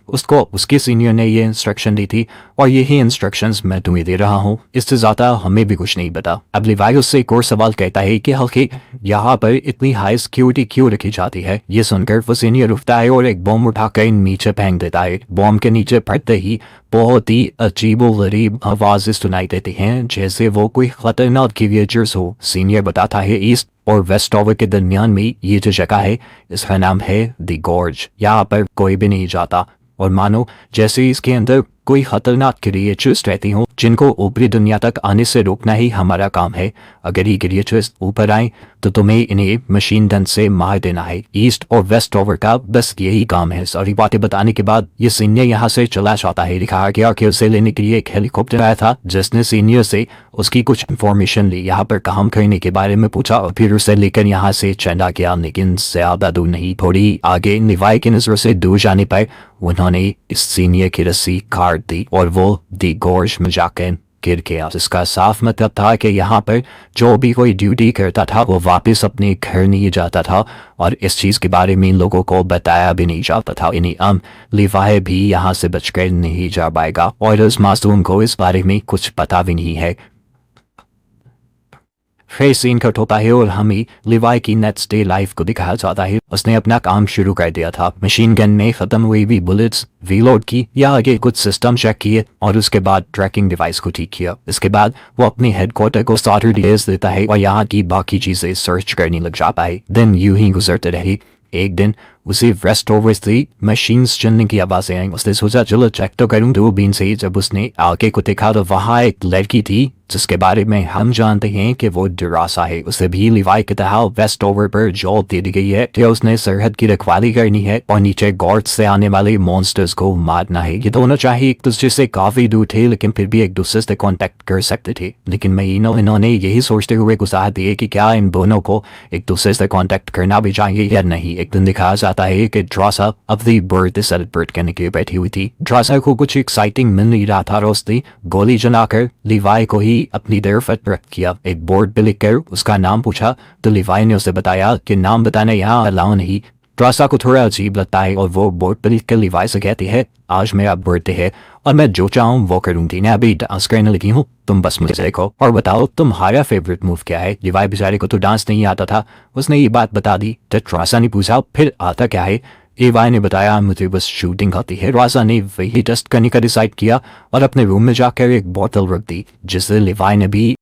उसको उसके सीनियर ने ये इंस्ट्रक्शन दी थी और यही इंस्ट्रक्शंस मैं तुम्हें दे रहा हूँ, इससे ज़्यादा हमें भी कुछ नहीं पता। अब लिवाई उससे एक और सवाल कहता है कि हल्के यहाँ पर इतनी हाई सिक्योरिटी क्यों रखी जाती है। ये सुनकर वो सीनियर उठता है और एक बॉम्ब उठाकर नीचे फेंक देता है। बॉम्ब के नीचे पड़ते ही बहुत ही अजीबोगरीब आवाज़ें सुनाई देती हैं, जैसे वो कोई खतरनाक क्रिएचर्स हो। सीनियर बताता है ईस्ट और वेस्ट टॉवर के दरमियान में ये जो जगह है इसका नाम है द गॉर्ज। यहाँ पर कोई भी नहीं जाता और मानो जैसे इसके अंदर कोई खतरनाक क्रिएचर्स रहती हों जिनको ऊपरी दुनिया तक आने से रोकना ही हमारा काम है। अगर ये क्रिएचर्स ऊपर आए तो तुम्हें इन्हें मशीन गन से मार देना है। ईस्ट और वेस्ट टॉवर का बस यही काम है। सारी बातें बताने के बाद ये सीनियर यहाँ से चला जाता है। दिखाया गया कि उसे लेने के लिए एक हेलीकॉप्टर आया था जिसने सीनियर से उसकी कुछ इंफॉर्मेशन ली, यहाँ पर काम करने के बारे में पूछा और फिर उसे लेकर यहाँ से चला गया। लेकिन ज्यादा दूर नहीं, थोड़ी आगे लिवाई की नजर से दूर जाने पर उन्होंने इस सीनियर की रस्सी काट दी और वो दी गॉर्ज में जाकर गिर गया। इसका साफ मतलब था कि यहाँ पर जो भी कोई ड्यूटी करता था वो वापस अपने घर नहीं जाता था और इस चीज़ के बारे में इन लोगों को बताया भी नहीं जाता था। इन्हें लिवाई भी यहाँ से बचकर नहीं जा पाएगा और इस मासूम को इस बारे में कुछ पता भी नहीं है। फिर सीन कट होता है और हमें लिवाई की नेक्स्ट डे लाइफ को दिखाया जाता है। उसने अपना काम शुरू कर दिया था। मशीन गन में खत्म हुई भी बुलेट्स रीलोड की या आगे कुछ सिस्टम चेक किए और उसके बाद ट्रैकिंग डिवाइस को ठीक किया। इसके बाद वो अपने हेडक्वार्टर को स्टार्टर भेज देता है और यहाँ की बाकी चीजें सर्च करने लग जाता है। दिन यूं ही गुजरते रहे। एक दिन उसे रेस्ट ओवर से मशीन्स चलने की आवाजें आई। उसने सोचा चलो चेक तो करूं दूरबीन से। जब उसने आगे को देखा तो वहां एक लड़की थी जिसके बारे में हम जानते हैं कि वो डरासा है। उसे भी लिवाई की तरह वेस्ट ओवर पर जॉब दे दी गई है कि उसने सरहद की रखवाली करनी है और नीचे गॉर्ड से आने वाले मॉन्स्टर्स को मारना है। ये दोनों चाहे एक दूसरे से काफी दूर थे लेकिन फिर भी एक दूसरे से कांटेक्ट कर सकते थे। लेकिन महीनों इन्होंने यही सोचते हुए गुजार दिए कि क्या इन दोनों को एक दूसरे से कांटेक्ट करना भी चाहिए या नहीं। एक दिन दिखाया जाता है कि ड्रासा अपनी बर्थडे सेलिब्रेट करने के लिए बैठी हुई थी। ड्रासा को कुछ एक्साइटिंग मिल नहीं रहा था और उसने गोली चलाकर लिवाई को ही अपनी तरफ अट्रैक्ट किया। एक बोर्ड पे लिखकर उसका नाम पूछा तो लिवाई ने उसे बताया कि नाम बताना यहाँ अलाउ नहीं। ड्रासा को थोड़ा अजीब लगता है और वो बोर्ड पे लिखकर लिवाई से कहती है आज मेरा बर्थडे है और मैं जो चाहूँ वो करूंगी। मैं अभी डांस करने लगी हूँ, तुम बस मुझे देखो और बताओ तुम्हारा फेवरेट मूव क्या है। लिवाई बेचारे को तो डांस नहीं आता था, उसने ये बात बता दी। तो ड्रासा ने पूछा फिर आता क्या है। लिवाई ने बताया मुझे बस शूटिंग आती है। ड्रासा ने वही टेस्ट करने का डिसाइड किया और अपने रूम में जाकर एक बोतल रख दी जिसे लिवाई ने भी